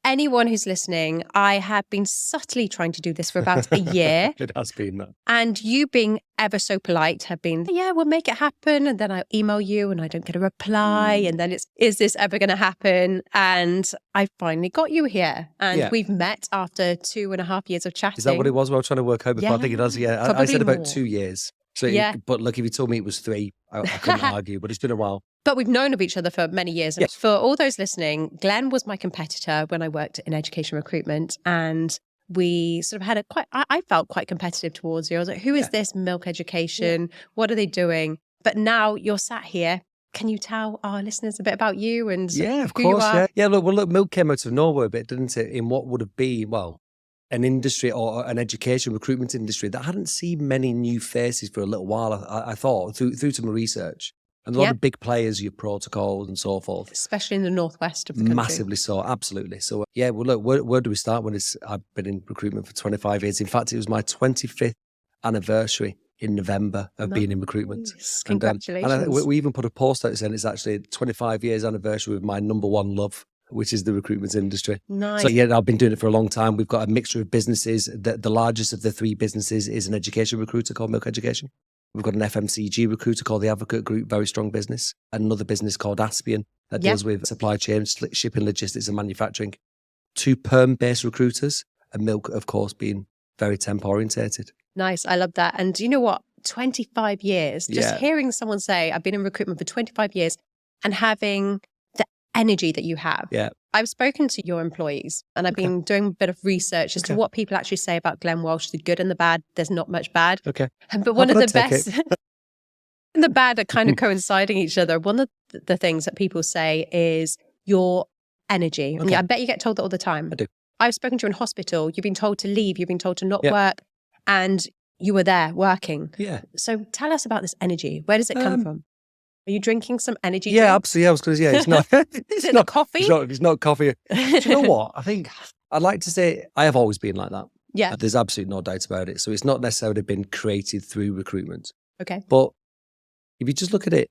anyone who's listening, I have been subtly trying to do this for about a year. It has been that. And you being ever so polite have been, yeah, we'll make it happen. And then I email you and I don't get a reply. And then it's, is this ever going to happen? And I finally got you here. And we've met after 2.5 years of chatting. Is that what it was? Well, I was trying to work out before. I think it does. Yeah, I said about 2 years. So, but look, if you told me it was 3, I couldn't argue, but it's been a while. But we've known of each other for many years. Yes. For all those listening, Glen was my competitor when I worked in education recruitment. And we sort of had I felt quite competitive towards you. I was like, who is this Milk Education? What are they doing? But now you're sat here. Can you tell our listeners a bit about you and of who course, you are? Yeah, look, Milk came out of nowhere a bit, didn't it? In what would have been, an industry or an education recruitment industry that hadn't seen many new faces for a little while, I thought, through to my research. And a lot of big players, your protocols and so forth. Especially in the northwest of the country. Massively so, absolutely. So, well, look, where do we start when I've been in recruitment for 25 years? In fact, it was my 25th anniversary in November of being in recruitment. Congratulations. And we even put a post out saying it's actually 25 years anniversary of my number one love, which is the recruitment industry. Nice. So I've been doing it for a long time. We've got a mixture of businesses. The largest of the 3 businesses is an education recruiter called Milk Education. We've got an FMCG recruiter called the Advocate Group, very strong business. Another business called Aspian that deals with supply chain, shipping, logistics and manufacturing. 2 perm-based recruiters, and Milk, of course, being very temp-orientated. Nice. I love that. And you know what? 25 years, just hearing someone say, I've been in recruitment for 25 years and having the energy that you have. Yeah. I've spoken to your employees and I've been doing a bit of research as to what people actually say about Glen Walsh, the good and the bad. There's not much bad. Okay. But one of the best and the bad are kind of coinciding each other. One of the things that people say is your energy. Okay. And I bet you get told that all the time. I do. I've spoken to you in hospital. You've been told to leave. You've been told to not work. And you were there working. Yeah. So tell us about this energy. Where does it come from? Are you drinking some energy drink? Yeah, absolutely. I was going to say, it's not. Is it not coffee? It's not coffee. Do you know what? I think I'd like to say I have always been like that. Yeah. There's absolutely no doubt about it. So it's not necessarily been created through recruitment. Okay. But if you just look at it,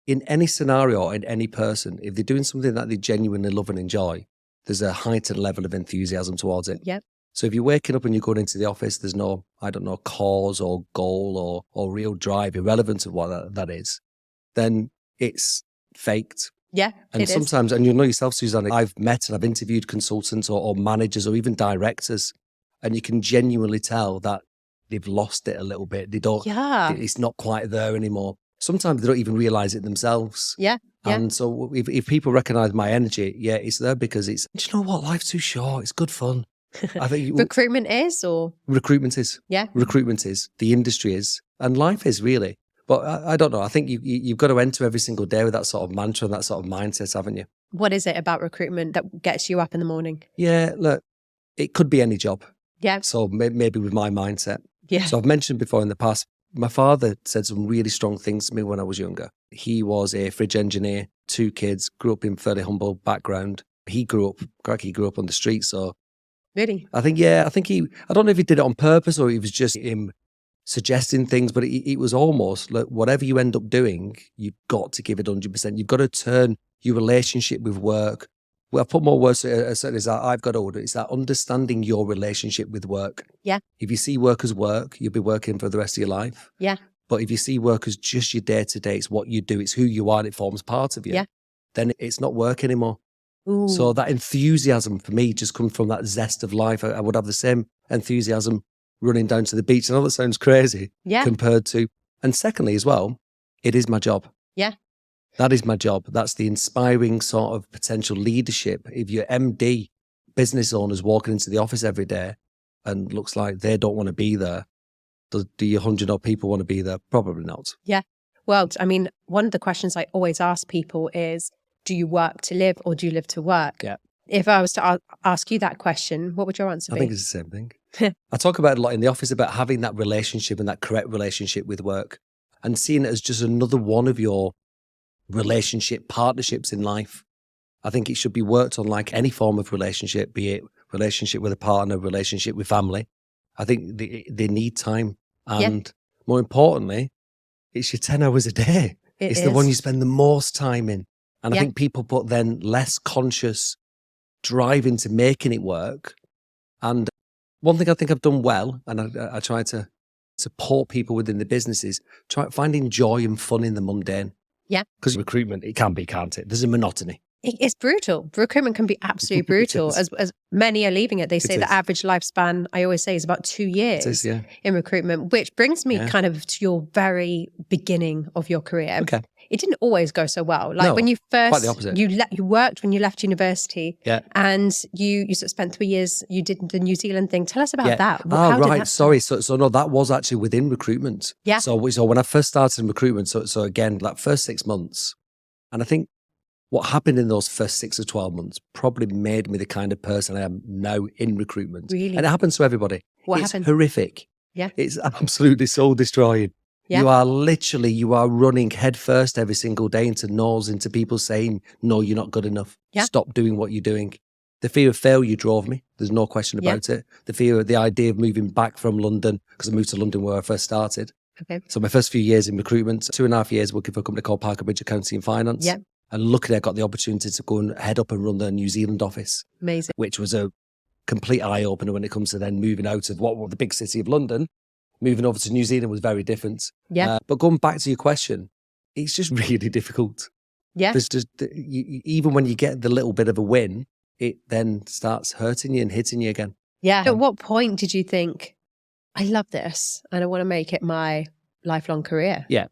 in any scenario, in any person, if they're doing something that they genuinely love and enjoy, there's a heightened level of enthusiasm towards it. Yeah. So if you're waking up and you're going into the office, there's no, cause or goal or real drive, irrelevant of what that is, then it's faked. Yeah, and sometimes, and you know yourself, Susanna, I've met and I've interviewed consultants or managers or even directors, and you can genuinely tell that they've lost it a little bit. They don't, it's not quite there anymore. Sometimes they don't even realize it themselves. Yeah. And so if people recognize my energy, it's there because do you know what? Life's too short. It's good fun. I think recruitment is. Yeah. Recruitment is. The industry is. And life is really. But I don't know. I think you've got to enter every single day with that sort of mantra and that sort of mindset, haven't you? What is it about recruitment that gets you up in the morning? Yeah, look, it could be any job. Yeah. So maybe with my mindset. Yeah. So I've mentioned before in the past, my father said some really strong things to me when I was younger. He was a fridge engineer, 2 kids, grew up in fairly humble background. He grew up on the street. So really, I think I don't know if he did it on purpose or it was just him suggesting things, but it was almost like whatever you end up doing, you've got to give it 100%. You've got to turn your relationship with work. Well, I put more words to it as I've got older. It's that understanding your relationship with work. Yeah. If you see work as work, you'll be working for the rest of your life. Yeah. But if you see work as just your day-to-day, it's what you do, it's who you are, and it forms part of you, then it's not work anymore. Ooh. So that enthusiasm for me just comes from that zest of life. I would have the same enthusiasm running down to the beach. I know that sounds crazy compared to, and secondly as well, it is my job. Yeah. That is my job. That's the inspiring sort of potential leadership. If your MD, business owners walking into the office every day and looks like they don't want to be there, do your 100 odd people want to be there? Probably not. Yeah. Well, I mean, one of the questions I always ask people is, do you work to live or do you live to work? Yeah. If I was to ask you that question, what would your answer be? I think it's the same thing. I talk about it a lot in the office about having that relationship and that correct relationship with work and seeing it as just another one of your relationship partnerships in life. I think it should be worked on like any form of relationship, be it relationship with a partner, relationship with family. I think they need time. And more importantly, it's your 10 hours a day. It's the one you spend the most time in. And I think people put then less conscious drive into making it work. And one thing I think I've done well, and I try to support people within the business, is finding joy and fun in the mundane. Yeah. Because recruitment, it can be, can't it? There's a monotony. It's brutal. Recruitment can be absolutely brutal. As many are leaving it, they say the average lifespan, I always say, is about 2 years in recruitment, which brings me kind of to your very beginning of your career. Okay. It didn't always go so well. Like when you first, quite the opposite. You worked when you left university, and you sort of spent 3 years, you did the New Zealand thing. Tell us about that. How did that Sorry. So no, that was actually within recruitment. Yeah. So when I first started in recruitment, so again, like first 6 months, and I think what happened in those first 6 or 12 months probably made me the kind of person I am now in recruitment. Really? And it happens to everybody. What it's happened? Horrific. Yeah. It's absolutely soul destroying. Yeah. You are running headfirst every single day into no's, into people saying, no, you're not good enough. Yeah. Stop doing what you're doing. The fear of failure drove me. There's no question about it. The idea of moving back from London, because I moved to London where I first started. Okay. So my first few years in recruitment, 2.5 years working for a company called Parker Bridge Accounting and Finance. Yeah. And luckily I got the opportunity to go and head up and run the New Zealand office. Amazing. Which was a complete eye-opener when it comes to then moving out of what was the big city of London. Moving over to New Zealand was very different. Yeah. But going back to your question, it's just really difficult. Yeah. There's just, even when you get the little bit of a win, it then starts hurting you and hitting you again. Yeah. At what point did you think, I love this and I want to make it my lifelong career? Yeah.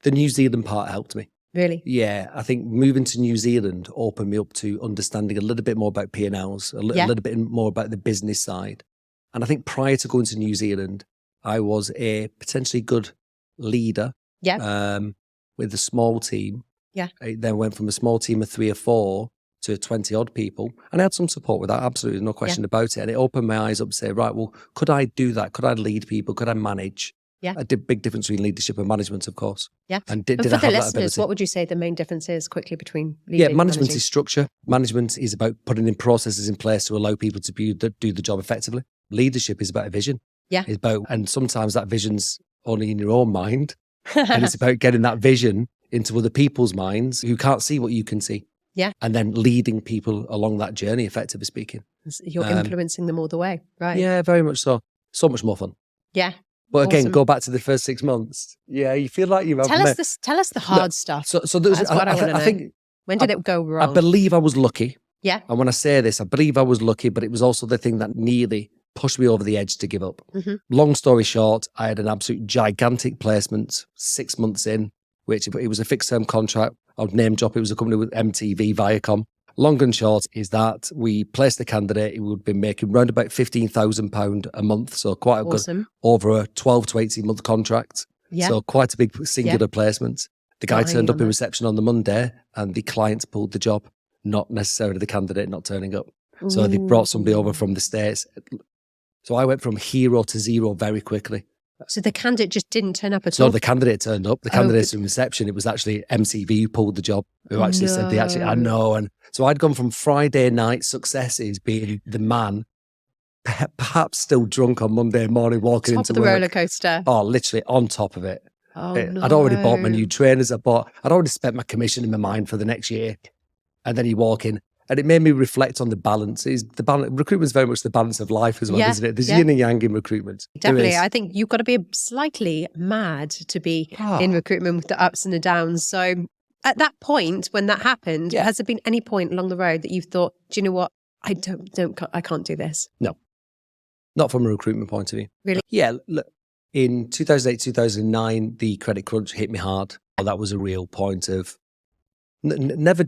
The New Zealand part helped me. Really? Yeah. I think moving to New Zealand opened me up to understanding a little bit more about P&Ls, a little bit more about the business side. And I think prior to going to New Zealand, I was a potentially good leader with a small team. Yeah. I then went from a small team of 3 or 4 to 20 odd people. And I had some support with that, absolutely, no question about it. And it opened my eyes up to say, right, well, could I do that? Could I lead people? Could I manage? Yeah. A big difference between leadership and management, of course. Yeah. And did I have that ability? For the listeners, what would you say the main difference is quickly between leading and management managing? Is structure. Management is about putting in processes in place to allow people to do the job effectively. Leadership is about a vision. Yeah. It's about, and sometimes that vision's only in your own mind. And it's about getting that vision into other people's minds who can't see what you can see. Yeah. And then leading people along that journey, effectively speaking. You're influencing them all the way, right? Yeah, very much so. So much more fun. Yeah. But again, go back to the first 6 months. Yeah, you feel like you've... Tell us the hard stuff. So that's what I want to know. I think, when did it go wrong? I believe I was lucky. Yeah. And when I say this, I believe I was lucky, but it was also the thing that nearly pushed me over the edge to give up. Mm-hmm. Long story short, I had an absolute gigantic placement 6 months in, which it was a fixed term contract. I'll name drop. It was a company with MTV, Viacom. Long and short is that we placed the candidate. He would be making around about £15,000 a month. So quite a good, over a 12 to 18 month contract. Yeah. So quite a big singular placement. The guy turned up in reception on the Monday and the client pulled the job, not necessarily the candidate not turning up. So they brought somebody over from the States. So I went from hero to zero very quickly. So the candidate just didn't turn up at all? No, the candidate turned up. The candidate's in reception. It was actually MTV who pulled the job, who actually said I know. And so I'd gone from Friday night successes, being the man, perhaps still drunk on Monday morning, walking into the roller coaster. Oh, literally on top of it. I'd already bought my new trainers. I'd already spent my commission in my mind for the next year. And then you walk in. And it made me reflect on the balance. Recruitment's very much the balance of life as well, isn't it? There's yin and yang in recruitment. Definitely. I think you've got to be slightly mad to be in recruitment with the ups and the downs. So at that point, when that happened, has there been any point along the road that you've thought, do you know what? I can't do this? No. Not from a recruitment point of view. Really? Yeah. Look, in 2008, 2009, the credit crunch hit me hard. That was a real point of... Never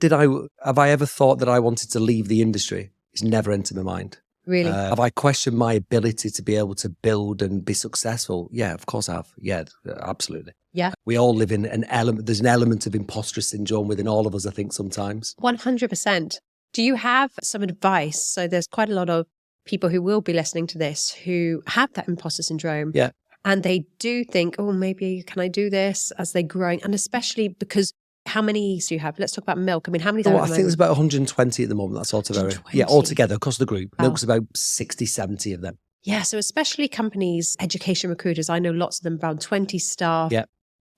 have I ever thought that I wanted to leave the industry. It's never entered my mind. Really? Have I questioned my ability to be able to build and be successful? Yeah, of course I have. Yeah, absolutely. Yeah. We all live in an element, there's an element of imposter syndrome within all of us, I think, sometimes. 100%. Do you have some advice? So there's quite a lot of people who will be listening to this who have that imposter syndrome. Yeah. And they do think, oh, maybe can I do this as they're growing? And especially because how many do you have? Let's talk about milk. I mean, how many? I think there's about 120 at the moment, that sort of area. Yeah, altogether across the group. Wow. Milk's about 60, 70 of them. Yeah, so especially companies, education recruiters, I know lots of them, around 20 staff. Yeah.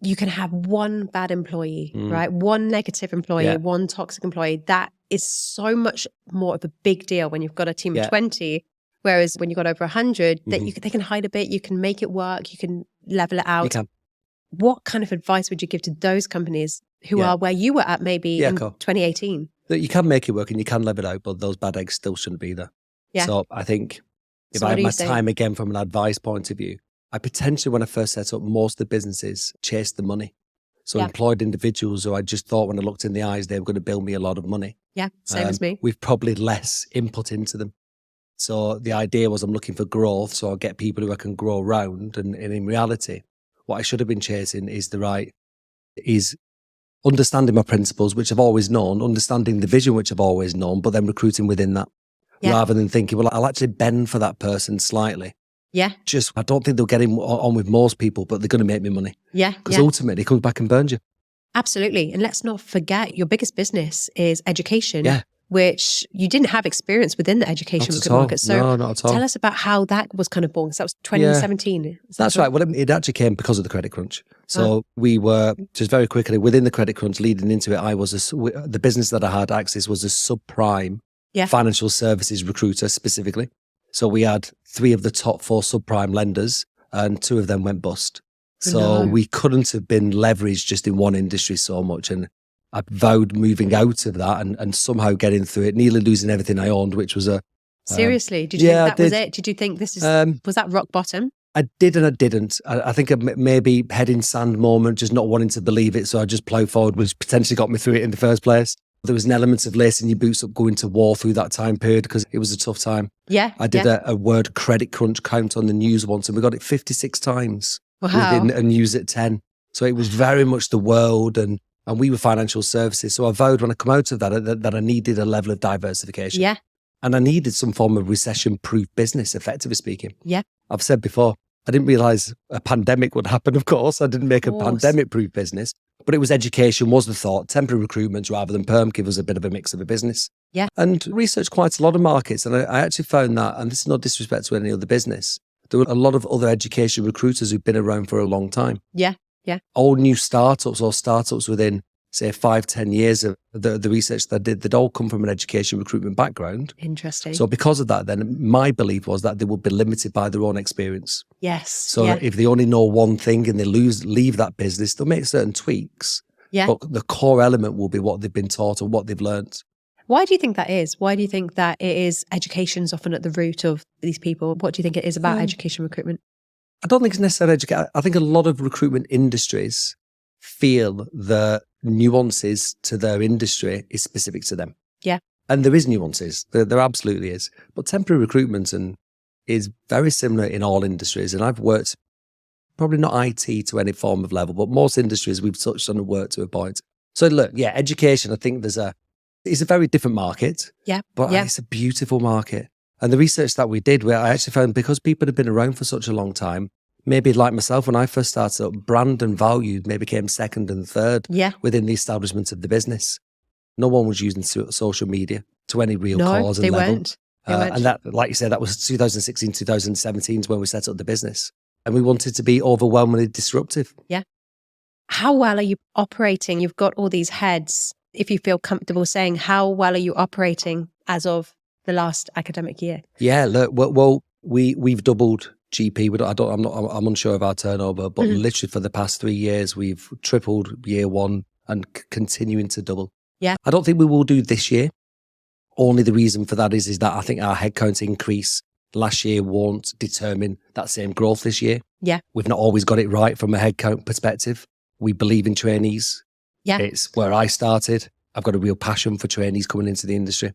You can have one bad employee, right? One negative employee, one toxic employee. That is so much more of a big deal when you've got a team of Yeah. 20, whereas when you've got over 100, that Mhm. they can hide a bit, you can make it work, you can level it You out. can. What kind of advice would you give to those companies who Yeah. are where you were at maybe in Cool. 2018? That you can make it work and you can level it out, but those bad eggs still shouldn't be there. Yeah. So I think if So I what had are my you saying? time again from an advice point of view, I potentially, when I first set up, most of the businesses chased the money. So Yeah. employed individuals who I just thought when I looked in the eyes, they were going to bill me a lot of money. Yeah, same as me. We've probably less input into them. So the idea was I'm looking for growth, so I'll get people who I can grow around. And in reality, what I should have been chasing is understanding my principles, which I've always known, understanding the vision, which I've always known, but then recruiting within that. Yeah. Rather than thinking, well, I'll actually bend for that person slightly. Yeah. I don't think they'll get on with most people, but they're going to make me money. Yeah. Because ultimately, it comes back and burns you. Absolutely. And let's not forget your biggest business is education, Yeah. which you didn't have experience within the education Not at recruitment all. market. So No, not at all. tell us about how that was kind of born. So that was 2017. That's right. Well, it actually came because of the credit crunch. So we were, just very quickly, within the credit crunch leading into it, the business that I had, Axis, was a subprime financial services recruiter specifically. So we had 3 of the top 4 subprime lenders and 2 of them went bust. So we couldn't have been leveraged just in one industry so much. And I vowed moving out of that and somehow getting through it, nearly losing everything I owned, which was Seriously? Did you think that was it? Did you think this is, was that rock bottom? I did and I didn't. I think maybe head in sand moment, just not wanting to believe it. So I just plowed forward, which potentially got me through it in the first place. There was an element of lacing your boots up, going to war through that time period because it was a tough time. Yeah. I did a word credit crunch count on the news once and we got it 56 times Wow. within a news at 10. So it was very much the world and we were financial services. So I vowed when I come out of that I needed a level of diversification. Yeah. And I needed some form of recession-proof business, effectively speaking. Yeah. I've said before, I didn't realize a pandemic would happen, of course. I didn't make a pandemic-proof business. But it was education was the thought. Temporary recruitment rather than perm give us a bit of a mix of a business. Yeah. And researched quite a lot of markets. And I actually found that, and this is no disrespect to any other business, there were a lot of other education recruiters who've been around for a long time. Yeah. Yeah. All new startups or startups within, say, 5-10 years of the research that I did, they'd all come from an education recruitment background. Interesting. So because of that, then my belief was that they would be limited by their own experience. Yes. So if they only know one thing and they leave that business, they'll make certain tweaks. Yeah. But the core element will be what they've been taught and what they've learned. Why do you think that is? Why do you think that it is education's often at the root of these people? What do you think it is about education recruitment? I don't think it's necessarily education. I think a lot of recruitment industries feel the nuances to their industry is specific to them. Yeah. And there is nuances. There absolutely is. But temporary recruitment is very similar in all industries. And I've worked, probably not IT to any form of level, but most industries we've touched on and worked to a point. So look, education, I think it's a very different market. Yeah. But it's a beautiful market. And the research that we did, where I actually found because people had been around for such a long time, maybe like myself, when I first started up, brand and value maybe came second and third within the establishment of the business. No one was using social media to any real cause and level. Weren't. They weren't. And that, like you said, that was 2016, 2017 when we set up the business. And we wanted to be overwhelmingly disruptive. Yeah. How well are you operating? You've got all these heads. If you feel comfortable saying, how well are you operating as of the last academic year? Yeah, look, well, we've doubled GP. I'm unsure of our turnover, but literally for the past 3 years, we've tripled year one and continuing to double. Yeah. I don't think we will do this year. Only the reason for that is that I think our headcount increase last year won't determine that same growth this year. Yeah. We've not always got it right from a headcount perspective. We believe in trainees. Yeah. It's where I started. I've got a real passion for trainees coming into the industry.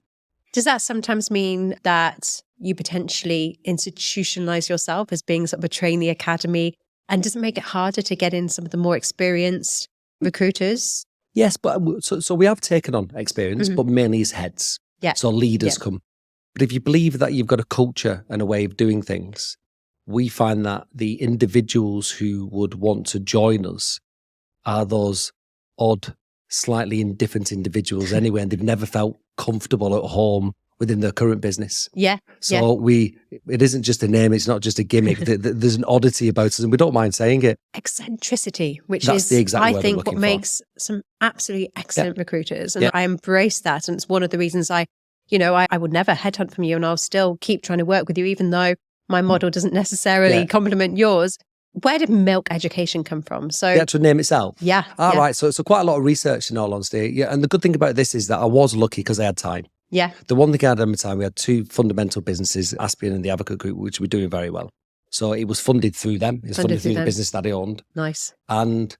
Does that sometimes mean that you potentially institutionalize yourself as being sort of a trainee academy, and does it make it harder to get in some of the more experienced recruiters? Yes, but so we have taken on experience, but mainly as heads. Yeah. So leaders come. But if you believe that you've got a culture and a way of doing things, we find that the individuals who would want to join us are those odd, slightly indifferent individuals anyway, and they've never felt comfortable at home within the current business. Yeah. So it isn't just a name, it's not just a gimmick. There's an oddity about us and we don't mind saying it. Eccentricity, which That's is, the exact I word I'm think, looking what for. makes some absolutely excellent recruiters. And Yeah. I embrace that. And it's one of the reasons I would never headhunt from you, and I'll still keep trying to work with you, even though my model doesn't necessarily complement yours. Where did milk education come from? So the actual name itself? Yeah. Right. So quite a lot of research in all honesty. Yeah. And the good thing about this is that I was lucky because I had time. Yeah. The one thing I had at the time, we had two fundamental businesses, Aspian and the Advocate Group, which were doing very well. So it was funded through them. It was funded through the business that I owned. Nice. And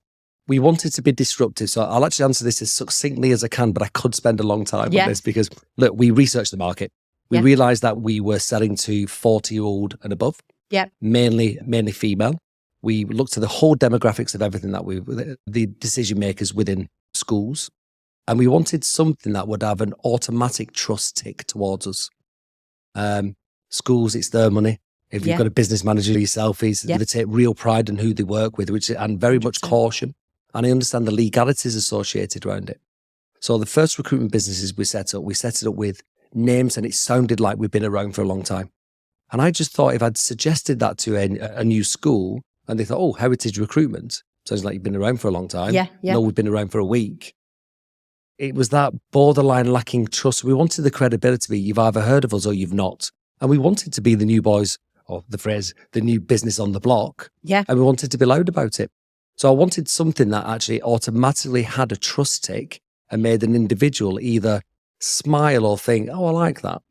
we wanted to be disruptive. So I'll actually answer this as succinctly as I can, but I could spend a long time on this because, look, we researched the market. We realized that we were selling to 40-year-old and above, mainly female. We looked at the whole demographics of everything that the decision makers within schools. And we wanted something that would have an automatic trust tick towards us. Schools, it's their money. If you've got a business manager yourself, they take real pride in who they work with, and very much caution. And I understand the legalities associated around it. So the first recruitment businesses we set it up with names, and it sounded like we've been around for a long time. And I just thought if I'd suggested that to a new school, and they thought, oh, heritage recruitment, sounds like you've been around for a long time. No, we've been around for a week. It was that borderline lacking trust. We wanted the credibility to be, you've either heard of us or you've not. And we wanted to be the new boys, or the phrase, the new business on the block. Yeah. And we wanted to be loud about it. So I wanted something that actually automatically had a trust tick and made an individual either smile or think, oh, I like that.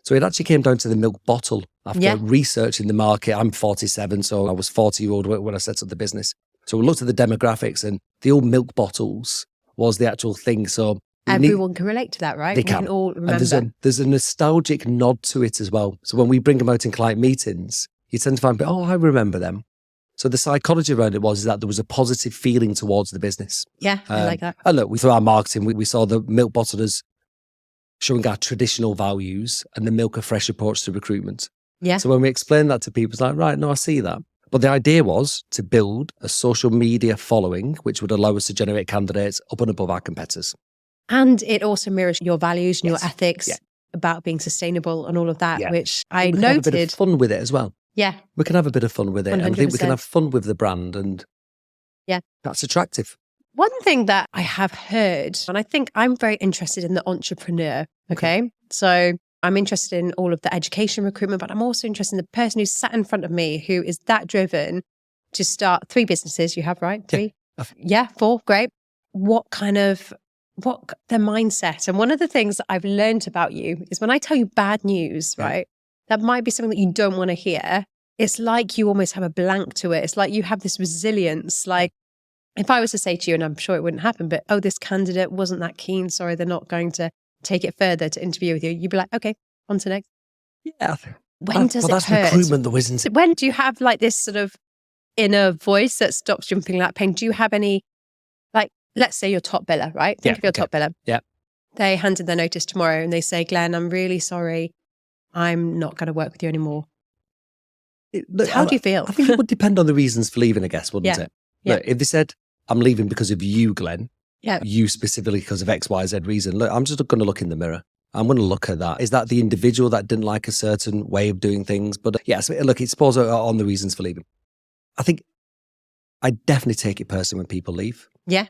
So it actually came down to the milk bottle after researching the market. I'm 47, so I was 40-year-old when I set up the business. So we looked at the demographics, and the old milk bottles was the actual thing. So everyone can relate to that, right? They can all remember. And there's a nostalgic nod to it as well. So when we bring them out in client meetings, you tend to find, oh, I remember them. So the psychology around it was that there was a positive feeling towards the business. Yeah, I like that. And look, through our marketing, we saw the milk bottle as showing our traditional values and the milk a fresh approach to recruitment. Yeah. So when we explained that to people, it's like, right, no, I see that. But the idea was to build a social media following, which would allow us to generate candidates up and above our competitors. And it also mirrors your values and your ethics about being sustainable and all of that, which I noted. We can have a bit of fun with it as well. Yeah. We can have a bit of fun with it. 100%. And I think we can have fun with the brand, and that's attractive. One thing that I have heard, and I think I'm very interested in the entrepreneur, okay? So I'm interested in all of the education recruitment, but I'm also interested in the person who's sat in front of me who is that driven to start 3 businesses. You have, right? 3? Yeah, 4. Great. What their mindset. And one of the things that I've learned about you is when I tell you bad news, right? That might be something that you don't want to hear. It's like you almost have a blank to it. It's like you have this resilience. Like if I was to say to you, and I'm sure it wouldn't happen, but, oh, this candidate wasn't that keen. Sorry, they're not going to take it further to interview with you. You'd be like, okay, on to next. Yeah. When does it that's hurt? Recruitment though, isn't it? When do you have like this sort of inner voice that stops you from feeling that pain? Do you have any, like, let's say your top biller, right? Think of your top biller. Yeah. They handed their notice tomorrow and they say, Glenn, I'm really sorry. I'm not going to work with you anymore. How do you feel? I think it would depend on the reasons for leaving, I guess, wouldn't it? Yeah. Look, if they said, I'm leaving because of you, Glenn, you specifically because of X, Y, Z reason, look, I'm just going to look in the mirror. I'm going to look at that. Is that the individual that didn't like a certain way of doing things? But so look, it's supposed on the reasons for leaving. I think I definitely take it personally when people leave. Yeah.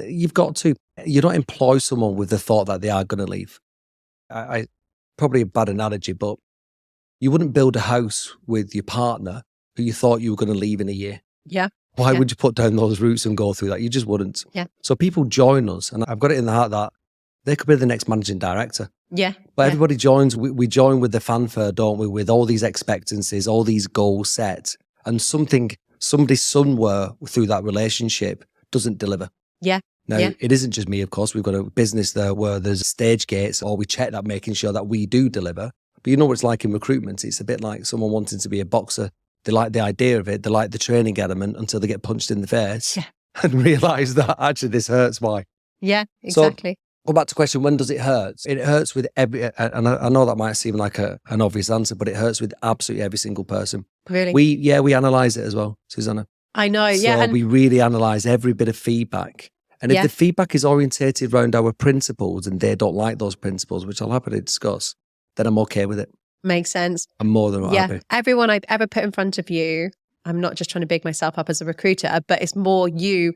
You've got to. You don't employ someone with the thought that they are going to leave. I probably a bad analogy, but you wouldn't build a house with your partner who you thought you were going to leave in a year. Yeah. Why would you put down those roots and go through that? You just wouldn't. Yeah. So people join us, and I've got it in the heart that they could be the next managing director. Yeah. But everybody joins, we join with the fanfare, don't we? With all these expectancies, all these goals set, and somebody somewhere through that relationship doesn't deliver. Yeah. Now, it isn't just me, of course. We've got a business there where there's stage gates, or we check that, making sure that we do deliver. But you know what it's like in recruitment? It's a bit like someone wanting to be a boxer. They like the idea of it. They like the training element until they get punched in the face and realise that actually this hurts. Why? Yeah, exactly. So, go back to the question, when does it hurt? It hurts with every, and I know that might seem like an obvious answer, but it hurts with absolutely every single person. Really? We analyse it as well, Susanna. I know, So we really analyse every bit of feedback, And if the feedback is orientated around our principles and they don't like those principles, which I'll happily discuss, then I'm okay with it. Makes sense. I'm more than happy. Everyone I've ever put in front of you, I'm not just trying to big myself up as a recruiter, but it's more your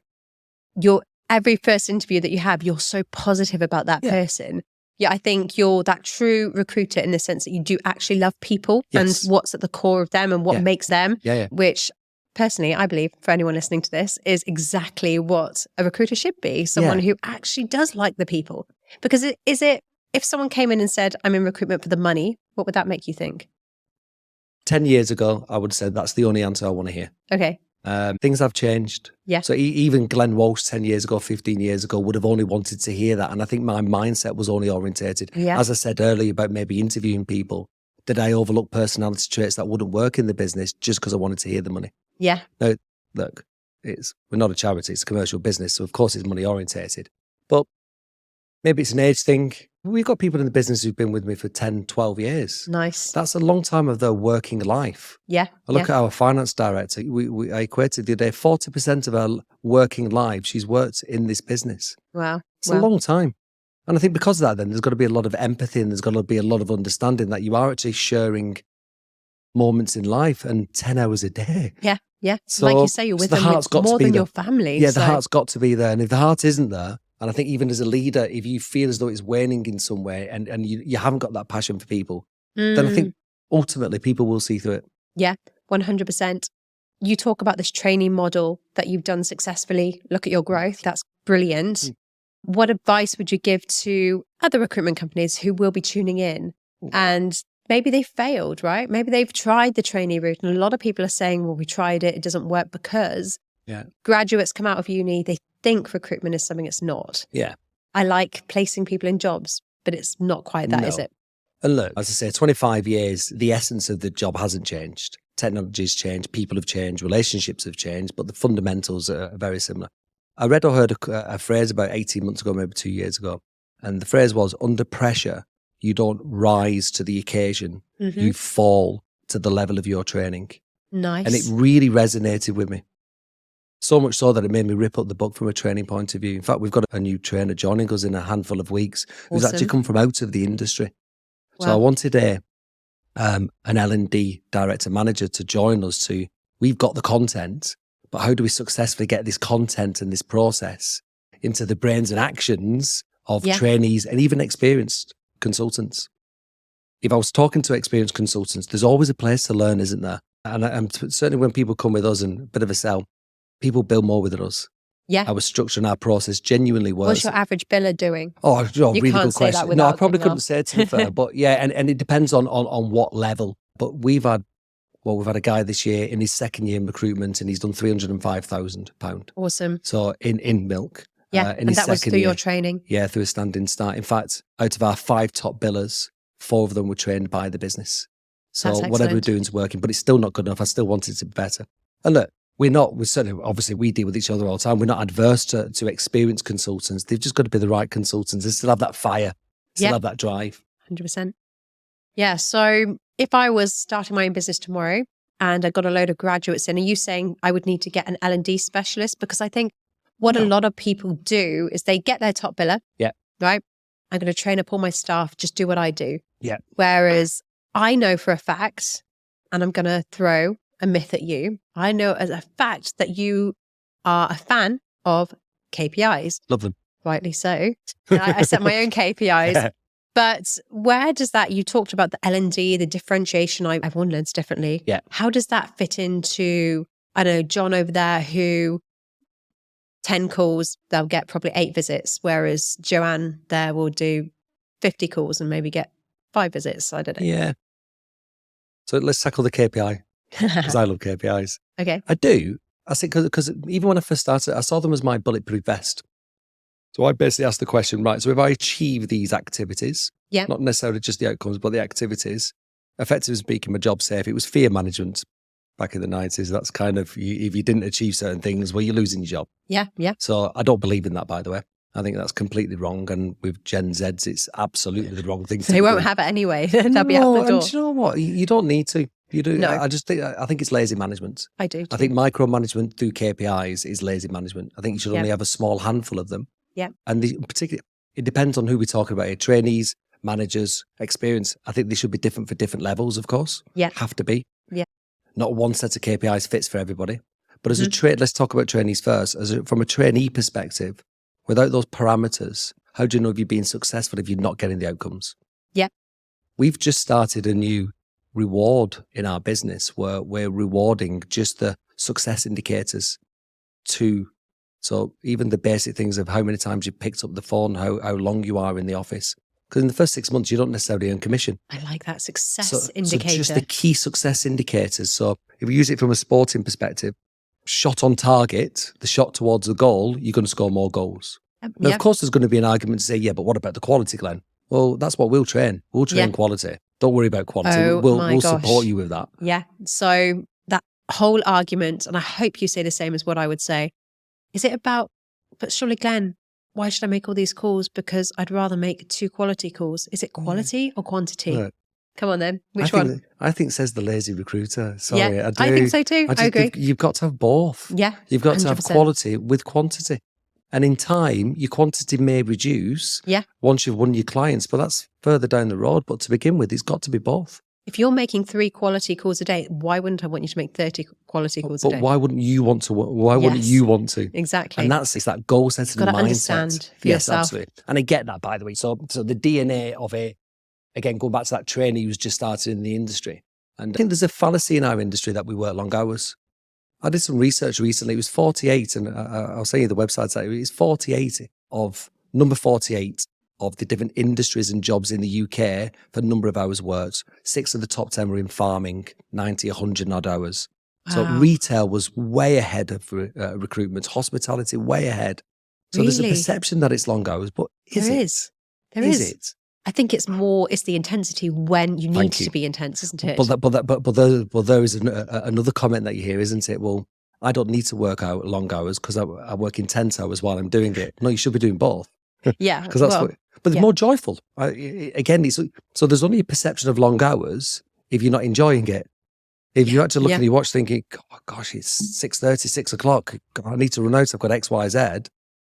every first interview that you have, you're so positive about that person. Yeah, I think you're that true recruiter in the sense that you do actually love people and what's at the core of them and what makes them, which personally, I believe for anyone listening to this is exactly what a recruiter should be. Someone who actually does like the people. Because if someone came in and said, I'm in recruitment for the money, what would that make you think? 10 years ago, I would have said that's the only answer I want to hear. Okay. Things have changed. Yeah. So even Glen Walsh 10 years ago, 15 years ago would have only wanted to hear that. And I think my mindset was only orientated. Yeah. As I said earlier about maybe interviewing people, did I overlook personality traits that wouldn't work in the business just because I wanted to hear the money? Yeah. Now, look, we're not a charity, it's a commercial business. So of course it's money orientated. But maybe it's an age thing. We've got people in the business who've been with me for 10, 12 years. Nice. That's a long time of their working life. Yeah. I look at our finance director. I equated the other day, 40% of our working life, she's worked in this business. Wow. It's a long time. And I think because of that, then there's got to be a lot of empathy and there's got to be a lot of understanding that you are actually sharing moments in life and 10 hours a day. Yeah. Yeah. So, like you say, you're with them more than your family. Yeah, the heart's got to be there. And if the heart isn't there, and I think even as a leader, if you feel as though it's waning in some way and you haven't got that passion for people, then I think ultimately people will see through it. Yeah, 100%. You talk about this training model that you've done successfully. Look at your growth. That's brilliant. What advice would you give to other recruitment companies who will be tuning in and maybe they failed, right? Maybe they've tried the trainee route and a lot of people are saying, well, we tried it. It doesn't work because graduates come out of uni, they think recruitment is something it's not. Yeah. I like placing people in jobs, but it's not quite that, is it? And look, as I say, 25 years, the essence of the job hasn't changed. Technology's changed, people have changed, relationships have changed, but the fundamentals are very similar. I read or heard a phrase about 18 months ago, maybe 2 years ago, and the phrase was, under pressure, you don't rise to the occasion, you fall to the level of your training. Nice. And it really resonated with me. So much so that it made me rip up the book from a training point of view. In fact, we've got a new trainer joining us in a handful of weeks who's actually come from out of the industry. Wow. So I wanted an L&D director manager to join us we've got the content, but how do we successfully get this content and this process into the brains and actions of trainees and even experienced consultants? If I was talking to experienced consultants, there's always a place to learn, isn't there? And certainly when people come with us and a bit of a sell, people build more with us. Yeah. Our structure and our process genuinely works. What's your average biller doing? Oh, really good question. No, I probably couldn't say it to be fair, but and it depends on what level. But we've had a guy this year in his second year in recruitment and he's done £305,000. Awesome. So in milk. Yeah, and that was through your training? Yeah, through a standing start. In fact, out of our 5 top billers, 4 of them were trained by the business. So whatever we're doing is working, but it's still not good enough. I still want it to be better. And look, we're certainly, obviously we deal with each other all the time. We're not adverse to experienced consultants. They've just got to be the right consultants. They still have that fire, still have that drive. 100%. Yeah. So if I was starting my own business tomorrow and I got a load of graduates in, are you saying I would need to get an L&D specialist? Because I think what a lot of people do is they get their top biller. Yeah. Right. I'm going to train up all my staff, just do what I do. Yeah. Whereas I know for a fact, and I'm going to throw a myth at you. I know as a fact that you are a fan of KPIs. Love them. Rightly so. I set my own KPIs. Yeah. But where does that, you talked about the L&D, the differentiation, everyone learns differently. Yeah. How does that fit into, I don't know, John over there who 10 calls, they'll get probably 8 visits, whereas Joanne there will do 50 calls and maybe get 5 visits. I don't know. Yeah. So let's tackle the KPI. Because I love KPIs. Okay. I do. I think because even when I first started, I saw them as my bulletproof vest. So I basically asked the question, right, so if I achieve these activities, not necessarily just the outcomes, but the activities, effectively speaking, my job's safe. It was fear management back in the 90s. That's kind of, if you didn't achieve certain things, well, you're losing your job. Yeah, yeah. So I don't believe in that, by the way. I think that's completely wrong. And with Gen Zs, it's absolutely the wrong thing to do. They won't have it anyway. They'll be out the door. And you know what? You don't need to. You do. No. I think it's lazy management. I do too. I think micromanagement through KPIs is lazy management. I think you should only have a small handful of them. Yeah. And particularly, it depends on who we're talking about here. Trainees, managers, experience. I think they should be different for different levels, of course. Yeah. Have to be. Yeah. Not one set of KPIs fits for everybody. But as let's talk about trainees first. From a trainee perspective, without those parameters, how do you know if you're being successful if you're not getting the outcomes? Yeah. We've just started a new reward in our business where we're rewarding just the success indicators so even the basic things of how many times you picked up the phone, how long you are in the office. Because in the first 6 months, you don't necessarily earn commission. I like that success indicator. So just the key success indicators. So if we use it from a sporting perspective, shot on target, the shot towards the goal, you're going to score more goals. Now, of course, there's going to be an argument to say, yeah, but what about the quality, Glenn? Well, that's what we'll train. We'll train quality. Don't worry about quality. We'll support you with that. Yeah. So that whole argument, and I hope you say the same as what I would say, is it about, but surely, Glenn, why should I make all these calls? Because I'd rather make 2 quality calls. Is it quality or quantity? Right. Come on then. Which one? I think says the lazy recruiter. Sorry, yeah, I do. I think so too. I agree. You've got to have both. Yeah. You've got 100%. to have quality with quantity. And in time, your quantity may reduce once you've won your clients, but that's further down the road. But to begin with, it's got to be both. If you're making 3 quality calls a day, why wouldn't I want you to make 30 quality calls a day? But why wouldn't you want to? Why wouldn't you want to? Exactly. And it's that goal setting mindset. Got to understand for yourself. Absolutely. And I get that, by the way. So the DNA of again, going back to that trainee who's just started in the industry. And I think there's a fallacy in our industry that we work long hours. I did some research recently. It was 48, and I'll send you the website. It's 48 number 48 of the different industries and jobs in the UK for number of hours worked. 6 of the top 10 were in farming, 90, 100 odd hours. Wow. So retail was way ahead of recruitment, hospitality way ahead. So there's a perception that it's long hours, but There is. It? I think it's the intensity when you need to be intense, isn't it? But there is another comment that you hear, isn't it? Well, I don't need to work out long hours because I work intense hours while I'm doing it. No, you should be doing both. Yeah, because but it's more joyful. So there's only a perception of long hours if you're not enjoying it. If you actually look at your watch thinking, oh, gosh, it's 6:30, 6 o'clock. I need to run out. I've got X, Y, Z.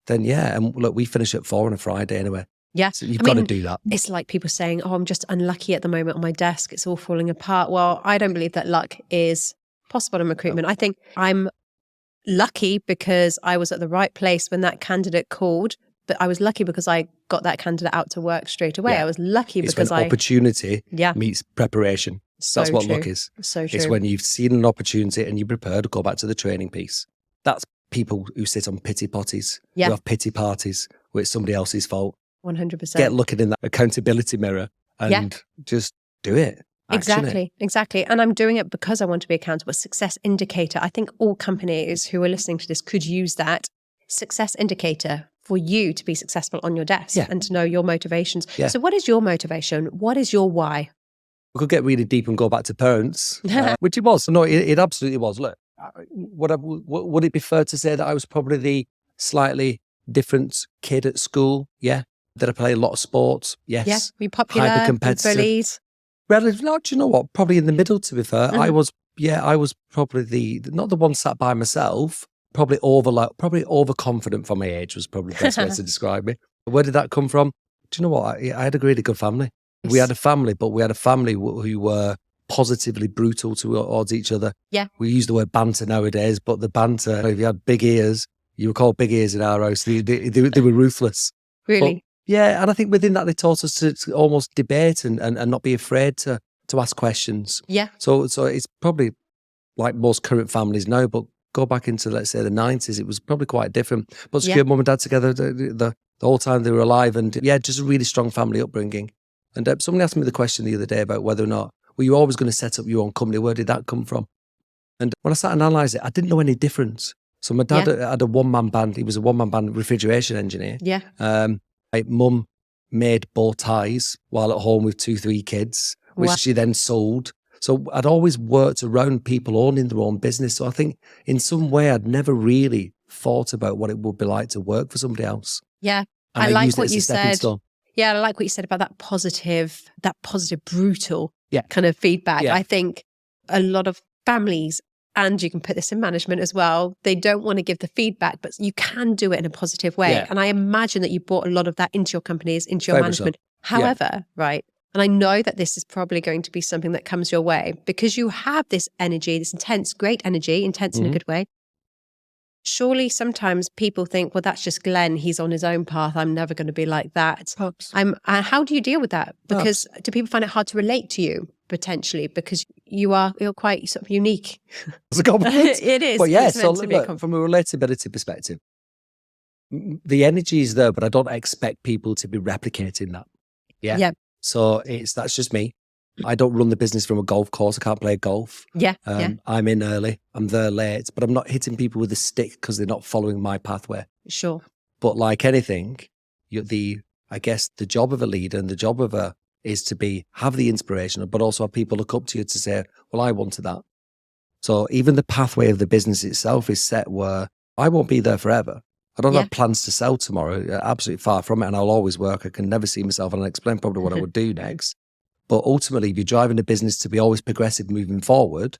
Then and look, we finish at 4 on a Friday anyway. Yeah. So you've got to do that. It's like people saying, oh, I'm just unlucky at the moment on my desk. It's all falling apart. Well, I don't believe that luck is possible in recruitment. I think I'm lucky because I was at the right place when that candidate called, but I was lucky because I got that candidate out to work straight away. I was lucky because opportunity meets preparation. That's what luck is. So true. It's when you've seen an opportunity and you're prepared to go back to the training piece. That's people who sit on pity potties, who have pity parties where it's somebody else's fault. 100%. Get looking in that accountability mirror and just do it. Exactly. And I'm doing it because I want to be accountable. Success indicator. I think all companies who are listening to this could use that success indicator for you to be successful on your desk and to know your motivations. Yeah. So what is your motivation? What is your why? We could get really deep and go back to parents, which it was. No, it absolutely was. Look, would it be fair to say that I was probably the slightly different kid at school? Yeah. Did I play a lot of sports? Yes. Yeah. Were you popular? Hyper competitive. Bullies? Relatively, no, do you know what? Probably in the middle, to be fair. I was probably not the one sat by myself, probably overconfident for my age was probably the best way to describe me. Where did that come from? Do you know what? I had a really good family. We had a family, but we had a family who were positively brutal towards each other. Yeah. We use the word banter nowadays, but the banter, if you had big ears, you were called big ears in our house. They were ruthless. Really? But, yeah, and I think within that they taught us to almost debate and not be afraid to ask questions. Yeah. So it's probably like most current families now, but go back into, let's say, the 90s, it was probably quite different. But secure mum and dad together the whole time they were alive, and just a really strong family upbringing. And somebody asked me the question the other day about whether or not, were you always going to set up your own company? Where did that come from? And when I sat and analysed it, I didn't know any difference. So my dad had a one-man band. He was a one-man band refrigeration engineer. Yeah. My mum made bow ties while at home with 2-3 kids, which she then sold. So I'd always worked around people owning their own business. So I think in some way I'd never really thought about what it would be like to work for somebody else. Yeah. And I like what you said. Yeah, I like what you said about that positive, brutal kind of feedback. Yeah. I think a lot of families, and you can put this in management as well, they don't want to give the feedback, but you can do it in a positive way. Yeah. And I imagine that you brought a lot of that into your companies, into your Very much so. management. However, right, and I know that this is probably going to be something that comes your way because you have this energy, this intense, great energy, intense in a good way. Surely sometimes people think, well, that's just Glenn. He's on his own path. I'm never going to be like that. How do you deal with that? Because do people find it hard to relate to you potentially because you're quite sort of unique? It's a compliment. It is. But yeah, it's so meant to be a look, from a relatability perspective, the energy is there, but I don't expect people to be replicating that. Yeah. So that's just me. I don't run the business from a golf course. I can't play golf. I'm in early. I'm there late, but I'm not hitting people with a stick because they're not following my pathway. Sure. But like anything, I guess the job of a leader and the job of is to have the inspiration, but also have people look up to you to say, well, I wanted that. So even the pathway of the business itself is set where I won't be there forever. I don't have plans to sell tomorrow. Absolutely far from it. And I'll always work. I can never see myself. And I'll explain probably what I would do next. But ultimately, if you're driving a business to be always progressive moving forward,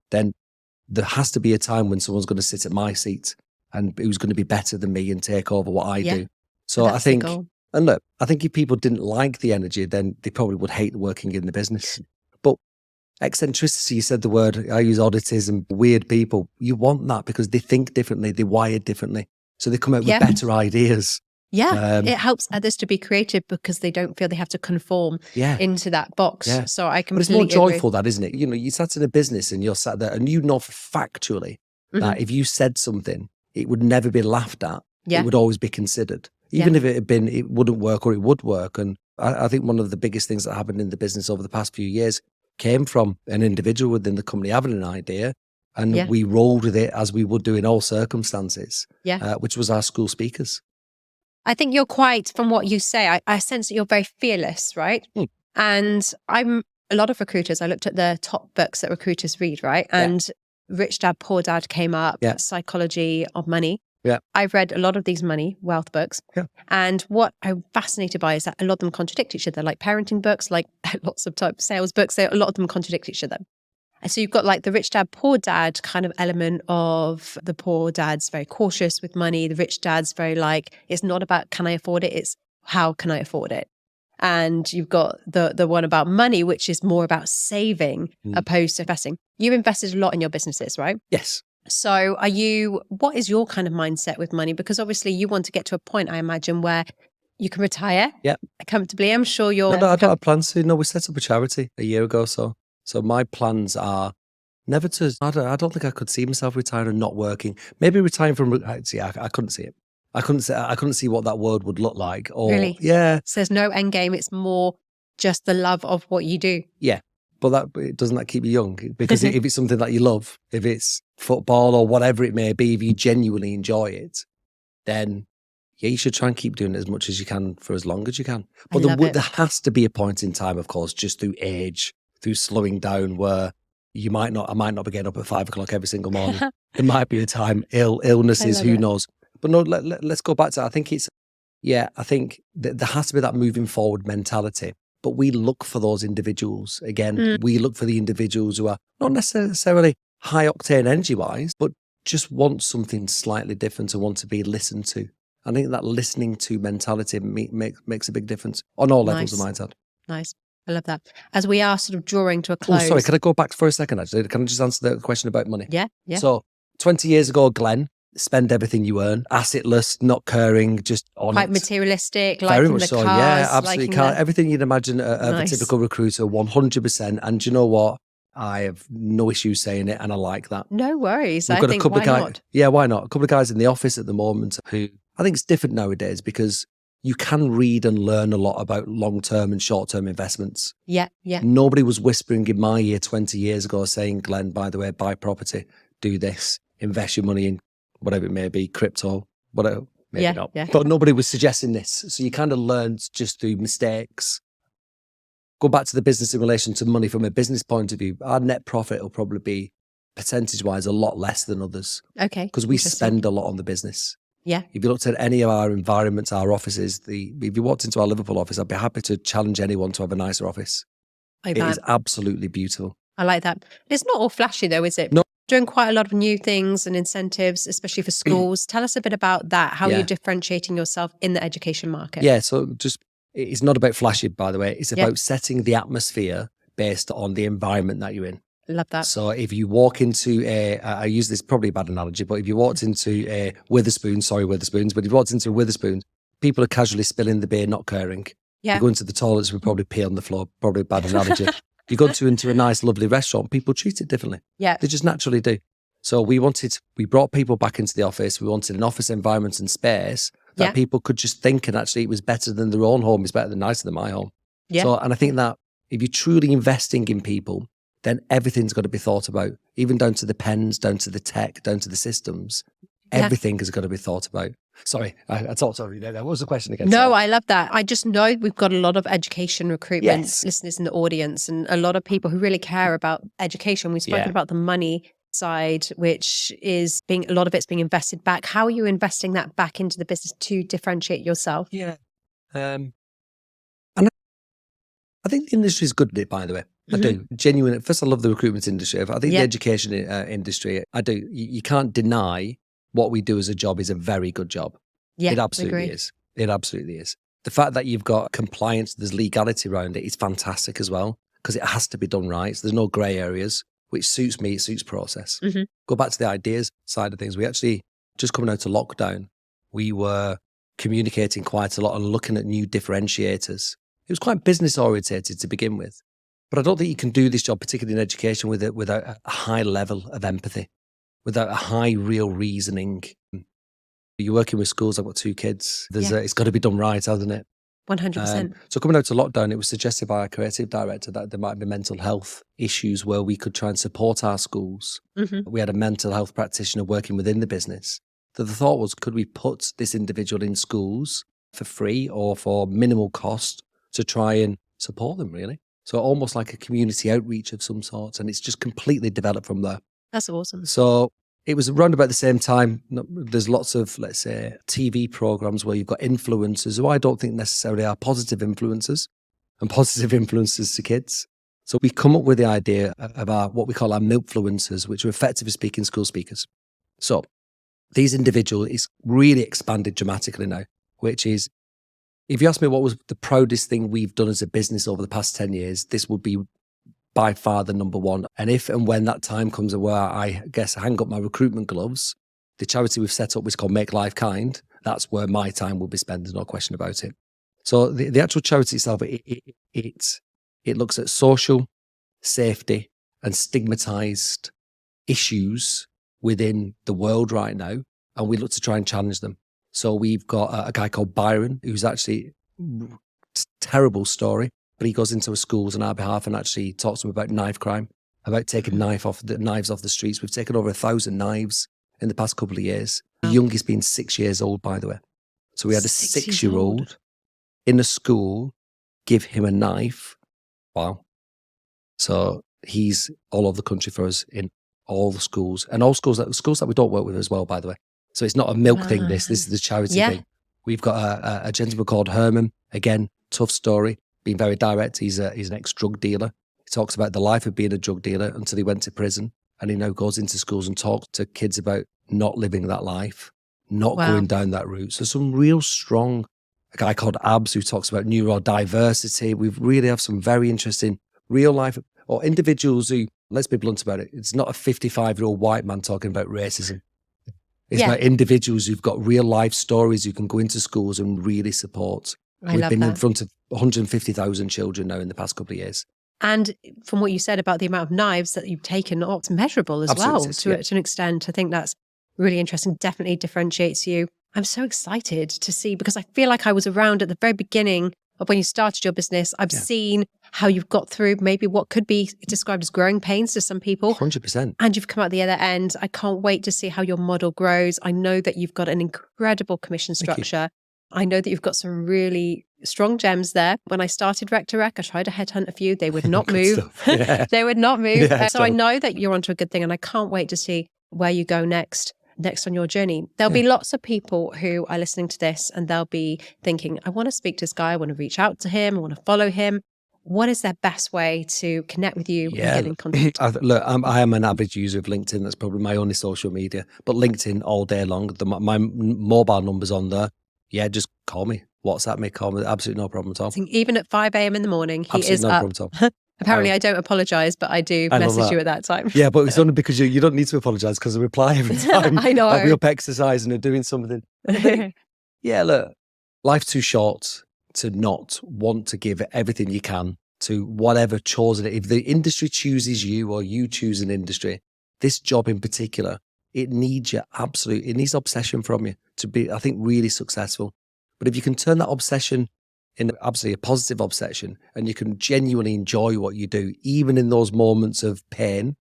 then there has to be a time when someone's going to sit at my seat and who's going to be better than me and take over what I do. So I think, and look, I think if people didn't like the energy, then they probably would hate working in the business. But eccentricity, you said the word, I use oddities and weird people. You want that because they think differently, they're wired differently. So they come out with better ideas. It helps others to be creative because they don't feel they have to conform into that box. So I completely But it's more joyful, that, isn't it? You know, you sat in a business and you're sat there and you know factually that if you said something, it would never be laughed at. It would always be considered. Even if it wouldn't work or it would work. And I think one of the biggest things that happened in the business over the past few years came from an individual within the company having an idea. And we rolled with it as we would do in all circumstances, which was our school speakers. I think you're quite, from what you say, I sense that you're very fearless, right? And I'm a lot of recruiters. I looked at the top books that recruiters read, right? And Rich Dad, Poor Dad came up, Psychology of Money. I've read a lot of these wealth books. And what I'm fascinated by is that a lot of them contradict each other, like parenting books, like lots of type sales books. A lot of them contradict each other. So you've got like the Rich Dad, Poor Dad kind of element of the poor dad's very cautious with money. The rich dad's very like, it's not about can I afford it? It's how can I afford it? And you've got the one about money, which is more about saving opposed to investing. You've invested a lot in your businesses, right? Yes. So what is your kind of mindset with money? Because obviously you want to get to a point, I imagine, where you can retire comfortably. I'm sure you're... No, I don't have plans to. No, we set up a charity a year ago or so. So my plans are never to, I don't think I could see myself retiring and not working. Maybe retiring from, see, I couldn't see it. I couldn't see what that world would look like. Or, really? Yeah. So there's no end game. It's more just the love of what you do. Yeah. But doesn't that keep you young? Because if it's something that you love, if it's football or whatever it may be, if you genuinely enjoy it, then you should try and keep doing it as much as you can for as long as you can. But there has to be a point in time, of course, just through age, through slowing down, where I might not be getting up at 5 o'clock every single morning. There might be a time, illnesses, who knows. But no, let's go back to that. I think I think that there has to be that moving forward mentality. But we look for those individuals. Again, we look for the individuals who are not necessarily high octane energy wise, but just want something slightly different and want to be listened to. I think that listening to mentality makes a big difference on all levels of mindset. Nice. I love that. As we are sort of drawing to a close. Oh, sorry. Can I go back for a second, actually? Can I just answer the question about money? Yeah. So 20 years ago, Glenn, spend everything you earn, assetless, not caring, just on quite it. materialistic, Very liking much the so. cars. Yeah, absolutely. Everything you'd imagine of a typical recruiter, 100%. And do you know what? I have no issue saying it, and I like that. No worries. We've got a couple why of guys. not? Yeah, why not? A couple of guys in the office at the moment who I think it's different nowadays because you can read and learn a lot about long-term and short-term investments. Yeah. Nobody was whispering in my ear 20 years ago saying, Glenn, by the way, buy property, do this, invest your money in whatever it may be, crypto, whatever, maybe not. Yeah. But nobody was suggesting this. So you kind of learned just through mistakes. Go back to the business in relation to money from a business point of view. Our net profit will probably be percentage-wise a lot less than others. Okay. Because we spend a lot on the business. Yeah. If you looked at any of our environments, our offices, if you walked into our Liverpool office, I'd be happy to challenge anyone to have a nicer office. It is absolutely beautiful. I like that. It's not all flashy though, is it? No. Doing quite a lot of new things and incentives, especially for schools. Tell us a bit about that, how you're differentiating yourself in the education market. Yeah, so it's not about flashy, by the way. It's about setting the atmosphere based on the environment that you're in. Love that. So if you walk into I use this, probably a bad analogy, but if you walked into a Witherspoons, but if you walked into a Witherspoons, people are casually spilling the beer, not caring. Yeah. You go into the toilets, we probably pee on the floor, probably a bad analogy. You go into a nice, lovely restaurant, people treat it differently. Yeah. They just naturally do. So we brought people back into the office. We wanted an office environment and space that people could just think, and actually it was better than their own home, is nicer than my home. Yeah. So, and I think that if you're truly investing in people, then everything's got to be thought about, even down to the pens, down to the tech, down to the systems. Everything has got to be thought about. Sorry, I talked over you there. What was the question again? No, I love that. I just know we've got a lot of education recruitment listeners in the audience, and a lot of people who really care about education. We've spoken about the money side, which is a lot of it's being invested back. How are you investing that back into the business to differentiate yourself? Yeah. And I think the industry is good at it, by the way. I do. Genuinely. First, I love the recruitment industry. I think the education industry, I do. You can't deny what we do as a job is a very good job. Yeah, it absolutely is. It absolutely is. The fact that you've got compliance, there's legality around it is fantastic as well, because it has to be done right. So there's no grey areas, which suits me. It suits process. Go back to the ideas side of things. We actually, just coming out of lockdown, we were communicating quite a lot and looking at new differentiators. It was quite business orientated to begin with. But I don't think you can do this job, particularly in education, without a high level of empathy, without a high real reasoning. You're working with schools. I've got 2 kids. It's got to be done right, hasn't it? 100%. So coming out to lockdown, it was suggested by our creative director that there might be mental health issues where we could try and support our schools. We had a mental health practitioner working within the business. So the thought was, could we put this individual in schools for free or for minimal cost to try and support them, really? So almost like a community outreach of some sort. And it's just completely developed from there. That's awesome. So it was around about the same time. There's lots of, let's say, TV programs where you've got influencers who I don't think necessarily are positive influencers and positive influences to kids. So we come up with the idea of what we call our milkfluencers, which are effectively speaking school speakers. So these individuals is really expanded dramatically now, which is, if you ask me what was the proudest thing we've done as a business over the past 10 years, this would be by far the number one. And if and when that time comes where I guess I hang up my recruitment gloves, the charity we've set up is called Make Life Kind. That's where my time will be spent. There's no question about it. So the actual charity itself, it looks at social, safety and stigmatized issues within the world right now. And we look to try and challenge them. So we've got a guy called Byron, who's actually terrible story, but he goes into schools on our behalf and actually talks to them about knife crime, about taking knives off the streets. We've taken over 1,000 knives in the past couple of years. The youngest being 6 years old, by the way. So we had a 6-year-old in a school give him a knife. Wow. So he's all over the country for us in all the schools, and all schools that we don't work with as well, by the way. So it's not a milk thing, this is the charity thing. We've got a gentleman called Herman, again, tough story, being very direct. He's an ex-drug dealer. He talks about the life of being a drug dealer until he went to prison. And he now goes into schools and talks to kids about not living that life, not going down that route. So some real strong, a guy called Abs who talks about neurodiversity. We really have some very interesting real life, or individuals who, let's be blunt about it, it's not a 55-year-old white man talking about racism. It's about individuals who've got real life stories who can go into schools and really support. We've been in front of 150,000 children now in the past couple of years. And from what you said about the amount of knives that you've taken, it's measurable as well to an extent. I think that's really interesting. Definitely differentiates you. I'm so excited to see, because I feel like I was around at the very beginning of when you started your business. I've seen how you've got through maybe what could be described as growing pains to some people. 100%. And you've come out the other end. I can't wait to see how your model grows. I know that you've got an incredible commission structure. I know that you've got some really strong gems there. When I started Rec to Rec, I tried to headhunt a few. They would not move. They would not move. So I know that you're onto a good thing, and I can't wait to see where you go next on your journey. There'll be lots of people who are listening to this and they'll be thinking, I want to speak to this guy. I want to reach out to him. I want to follow him. what is their best way to connect with you and get in contact? Look, I am an average user of LinkedIn. That's probably my only social media. But LinkedIn all day long. My mobile number's on there. Yeah, just call me. WhatsApp me, call me. Absolutely no problem at all. Even at 5 a.m. in the morning, he Absolutely is no up. problem at all. Apparently, I don't apologise, but I do message you at that time. Yeah, but it's only because you don't need to apologise because I reply every time. I know. I'll be up exercising or doing something. Yeah, look, life's too short to not want to give everything you can to whatever chores it is. If the industry chooses you or you choose an industry, this job in particular, it needs it needs obsession from you to be, I think, really successful. But if you can turn that obsession in absolutely a positive obsession and you can genuinely enjoy what you do, even in those moments of pain,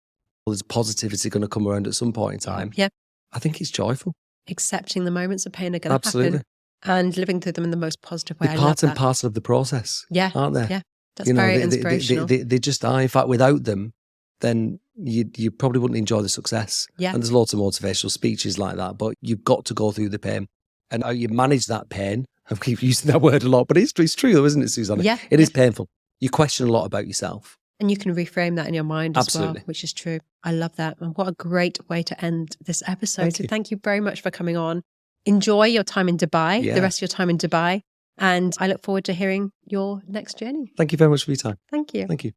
there's positivity going to come around at some point in time. Yeah. I think it's joyful. Accepting the moments of pain are going to happen and living through them in the most positive way. They're part and parcel of the process. Yeah. Aren't they? Yeah. That's very inspirational. They just are. In fact, without them, then you probably wouldn't enjoy the success. Yeah. And there's lots of motivational speeches like that, but you've got to go through the pain. And how you manage that pain, I keep using that word a lot, but it's true though, isn't it, Susanna? Yeah. It is painful. You question a lot about yourself. And you can reframe that in your mind as well, which is true. I love that. And what a great way to end this episode. Thank you very much for coming on. Enjoy your time in Dubai, the rest of your time in Dubai. And I look forward to hearing your next journey. Thank you very much for your time. Thank you. Thank you.